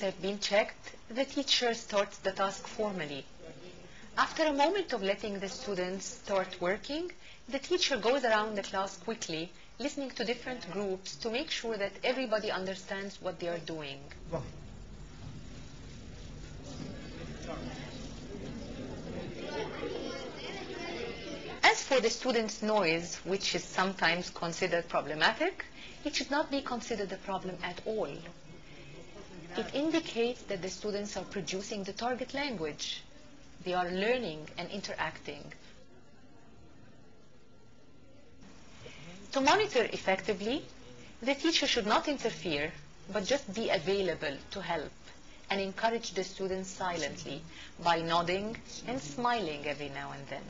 have been checked, the teacher starts the task formally. After a moment of letting the students start working, the teacher goes around the class quickly, listening to different groups to make sure that everybody understands what they are doing. As for the students' noise, which is sometimes considered problematic, it should not be considered a problem at all. It indicates that the students are producing the target language. They are learning and interacting. To monitor effectively, the teacher should not interfere, but just be available to help and encourage the students silently by nodding and smiling every now and then.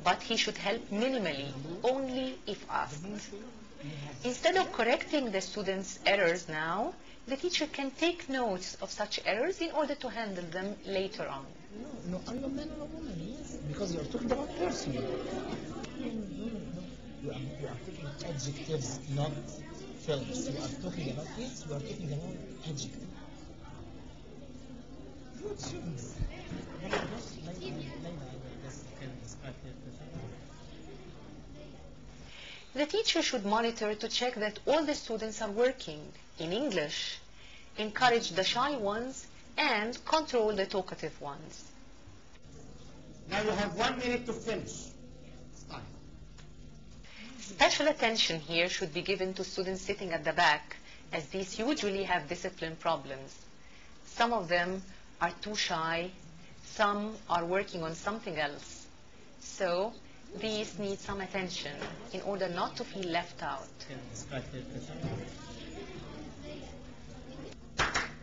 But he should help minimally, only if asked. Instead of correcting the students' errors now, the teacher can take notes of such errors in order to handle them later on. No, are you a man or a woman? Yes, because you are talking about person. You are taking adjectives, not verbs. You are talking about, yes, you are talking about adjectives. Good students. The teacher should monitor to check that all the students are working in English, encourage the shy ones, and control the talkative ones. Now you have 1 minute to finish. Start. Special attention here should be given to students sitting at the back, as these usually have discipline problems. Some of them are too shy, some are working on something else. So these need some attention in order not to feel left out.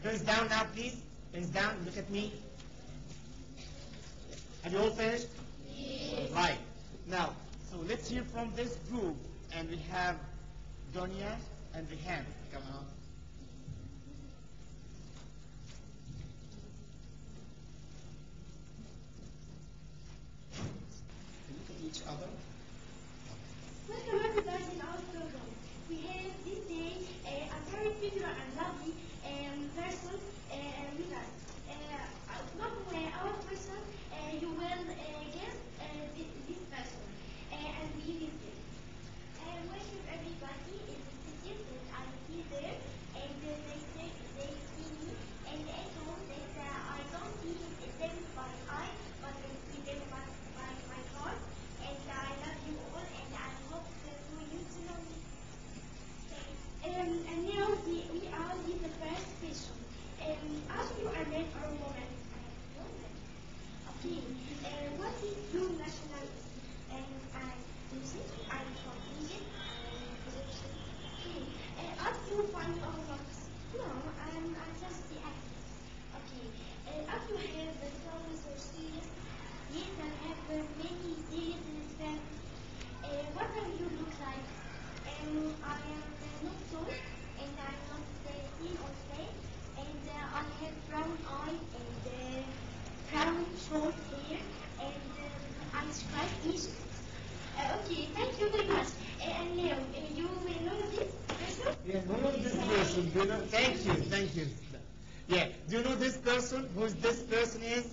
Pens down now, please. Pens down. Look at me. Have you all finished? Yes. Right. Now, so let's hear from this group. And we have Donia and Rehan. Come on. Look at each other. Welcome everybody in our program. We have this day a very popular and lovely person with us. From our person, you will guess this person and we listen. Welcome everybody in the city that I see there, and they see me, and I told that I don't see them by eye, but I see them by my heart, and I love you all, and I hope for you to know me. And now we are with the first question. Are you a man or a woman? Okay. What is your nationality? I'm from Egypt. Okay. Are you funny or not? No, I'm just the actress. Okay. Are you have films or series? Yes, I have many series in Spanish. What do you look like? I am not tall, and I'm not thin or fat, and I have brown eyes and brown short hair, and I describe Egypt. Okay, thank you very much. And now, you will know this person? Yeah, know this person. Do you know? Thank you. Yeah, do you know this person? Who this person is?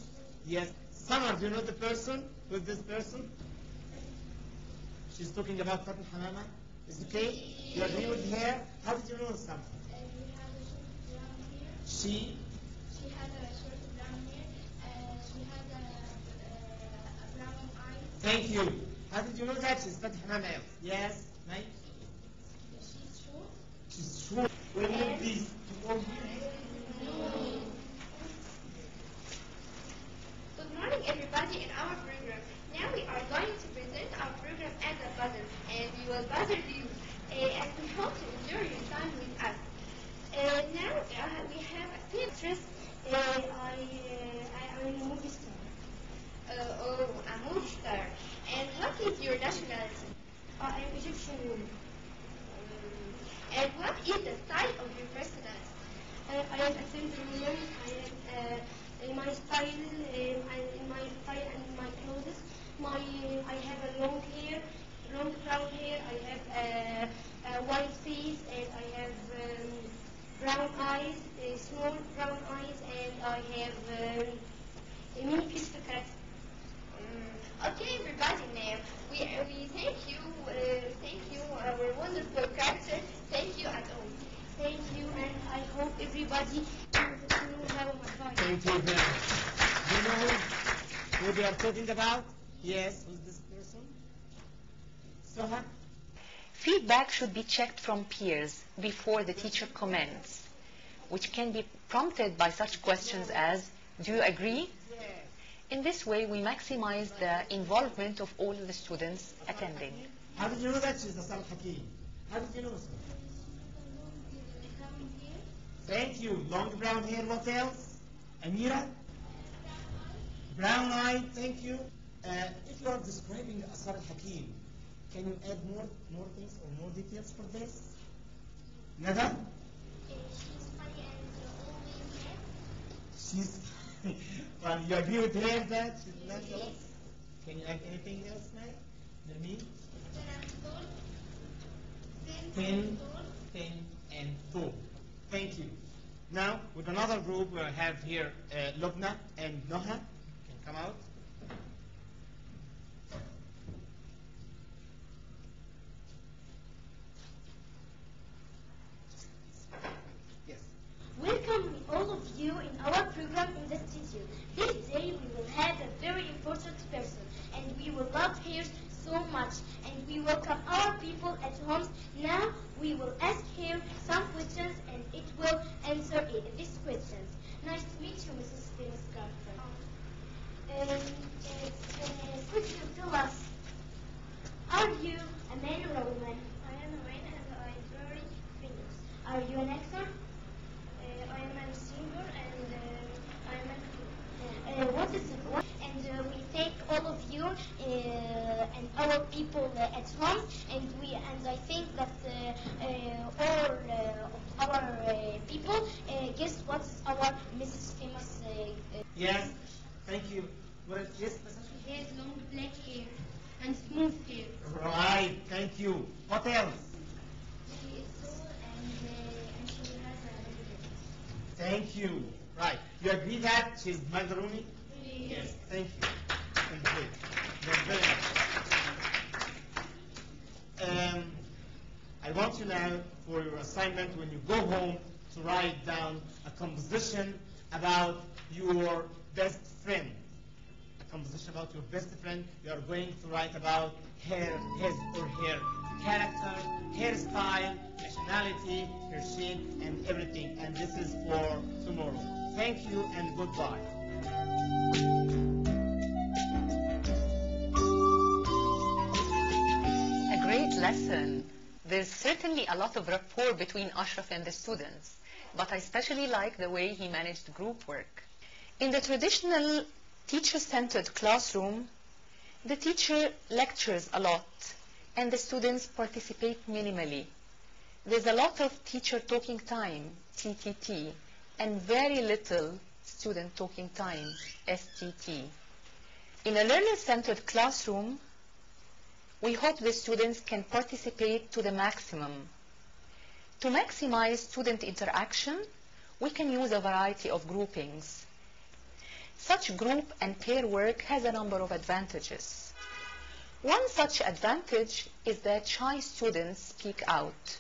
Yes. Summer, do you know the person? Who is this person? She's talking about Fatin Hamama. Is it okay? You agree with her? How did you know Summer? We have a short brown hair. She had a short brown hair. She had a brown eye. Thank you. How did you know that? She's Fatin Hamama. Yes, right? She's short. She's short. Will you please to all here? Good morning, everybody, in our program. Now we are going to present our program as a puzzle, and we will puzzle you, and we hope to enjoy your time with us. Now we have a interest. I'm a movie star. A movie star. And what is your nationality? I'm Egyptian woman. And what is the style of your personality? I am a simple woman. In my style, in my style and my clothes, I have a long hair, long brown hair. I have a white face, and I have brown eyes, small brown lucky to have my phone. Thank you very much. Do you know who they are talking about? Yes, who's this person? Soha? Feedback should be checked from peers before the teacher comments, which can be prompted by such questions as, do you agree? Yes. In this way, we maximize the involvement of all the students attending. How did you know that she's Asal Hakim? How did you know so? Thank you. Long brown hair, what else? Amira? Brown eye, thank you. If you are describing Asar al-Hakim, can you add more things or more details for this? Nada? She's funny and always happy. She's well, you agree with her that she's not jealous? Can you add anything else, May? Nami? Thin, and tall. Thank you. Now, with another group, we have here Lubna and Noha. Can come out. Yes. Welcome all of you in our program in the studio. This day we will have a very important person and we will love her so much and we welcome our people at home. Now we will ask her some questions and it will answer these questions. Nice to meet you, Mrs. Dennis Carter. Could you tell us, are you a man or a woman? I am a man and I am very famous. Are you an actor? I am a singer and I am an actor. And we thank all of you and our people at home, and I think that all of our people guess what's our Mrs. Famous. Yes. Thank you. What is yes? She has long black hair and smooth hair. Right. Thank you. What else? She is tall and she has a Thank you. Right. You agree that she's Magaroni? Yes. Thank you. Thank you. Very much. I want you now for your assignment when you go home to write down a composition about your best friend. A composition about your best friend. You are going to write about his or her character, hairstyle, nationality, her shape, and everything. And this is for tomorrow. Thank you and goodbye. A great lesson. There's certainly a lot of rapport between Ashraf and the students, but I especially like the way he managed group work. In the traditional teacher-centered classroom, the teacher lectures a lot and the students participate minimally. There's a lot of teacher talking time, TTT, and very little student talking time, STT. In a learner-centered classroom, we hope the students can participate to the maximum. To maximize student interaction, we can use a variety of groupings. Such group and pair work has a number of advantages. One such advantage is that shy students speak out.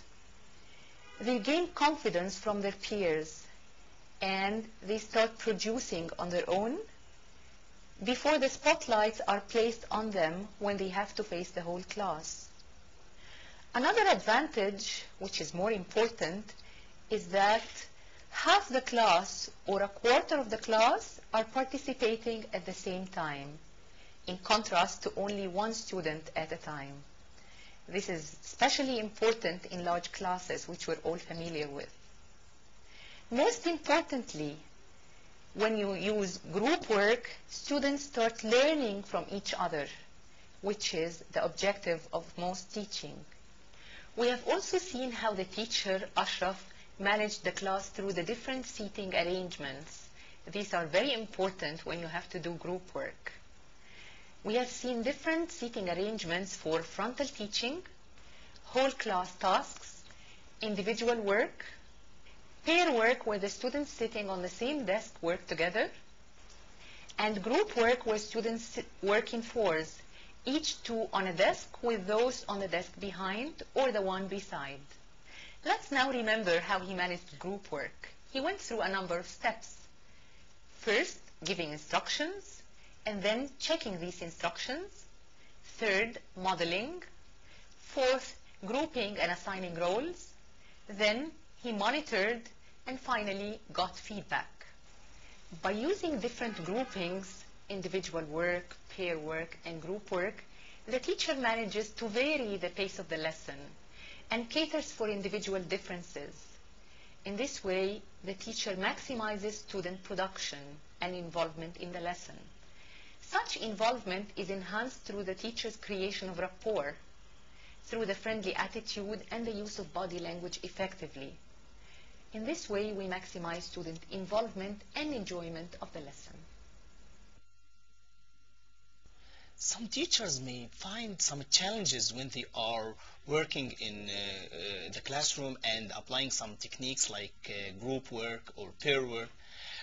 They gain confidence from their peers and they start producing on their own before the spotlights are placed on them when they have to face the whole class. Another advantage, which is more important, is that half the class or a quarter of the class are participating at the same time, in contrast to only one student at a time. This is especially important in large classes, which we're all familiar with. Most importantly, when you use group work, students start learning from each other, which is the objective of most teaching. We have also seen how the teacher, Ashraf, managed the class through the different seating arrangements. These are very important when you have to do group work. We have seen different seating arrangements for frontal teaching, whole class tasks, individual work, pair work where the students sitting on the same desk work together, and group work where students work in fours, each two on a desk with those on the desk behind or the one beside. Let's now remember how he managed group work. he went through a number of steps. First, giving instructions, and then checking these instructions. Third, modeling. Fourth, grouping and assigning roles. Then he monitored and finally got feedback. By using different groupings, individual work, pair work, and group work, the teacher manages to vary the pace of the lesson and caters for individual differences. In this way, the teacher maximizes student production and involvement in the lesson. Such involvement is enhanced through the teacher's creation of rapport, through the friendly attitude and the use of body language effectively. In this way, we maximize student involvement and enjoyment of the lesson. Some teachers may find some challenges when they are working in the classroom and applying some techniques like group work or pair work.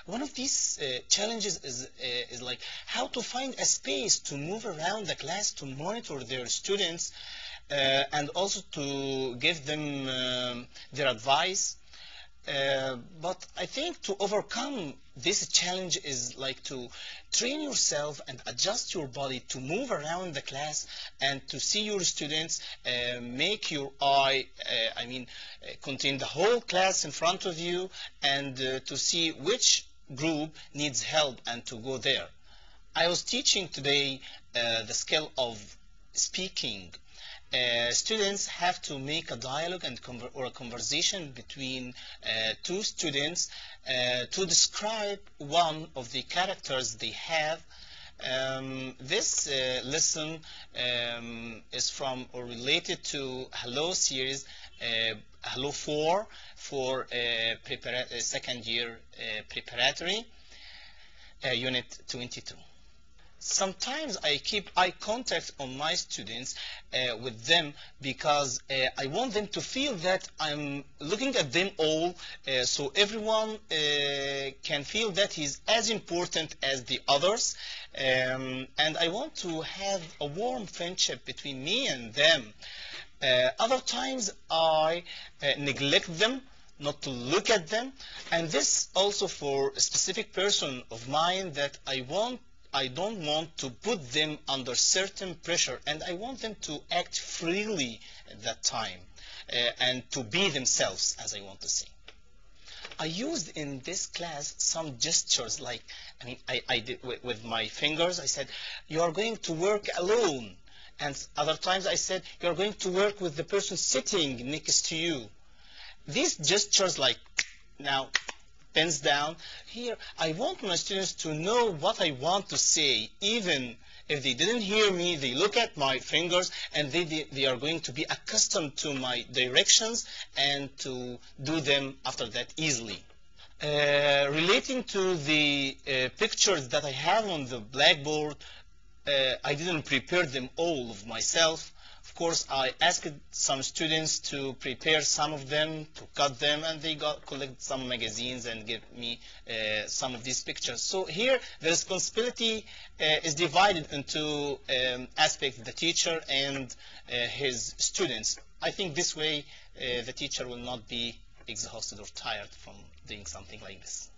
One of these challenges is like how to find a space to move around the class to monitor their students and also to give them their advice. But I think to overcome this challenge is like to train yourself and adjust your body to move around the class and to see your students, make your eye, contain the whole class in front of you, and to see which group needs help and to go there. I was teaching today the skill of speaking. Students have to make a dialogue and or a conversation between two students to describe one of the characters they have. This lesson is from or related to Hello series, Hello 4 for second year preparatory, unit 22. Sometimes I keep eye contact on my students with them because I want them to feel that I'm looking at them all so everyone can feel that he's as important as the others, and I want to have a warm friendship between me and them. Other times I neglect them, not to look at them, and this also for a specific person of mine that I don't want to put them under certain pressure, and I want them to act freely at that time and to be themselves, as I want to say. I used in this class some gestures, like, I did with my fingers. I said, you are going to work alone. And other times I said, you are going to work with the person sitting next to you. These gestures, like, now, pens down. Here, I want my students to know what I want to say. Even if they didn't hear me, they look at my fingers and they are going to be accustomed to my directions and to do them after that easily. Relating to the pictures that I have on the blackboard, I didn't prepare them all of myself. Of course, I asked some students to prepare some of them, to cut them, and they collect some magazines and give me some of these pictures. So here, the responsibility is divided into aspects, the teacher and his students. I think this way, the teacher will not be exhausted or tired from doing something like this.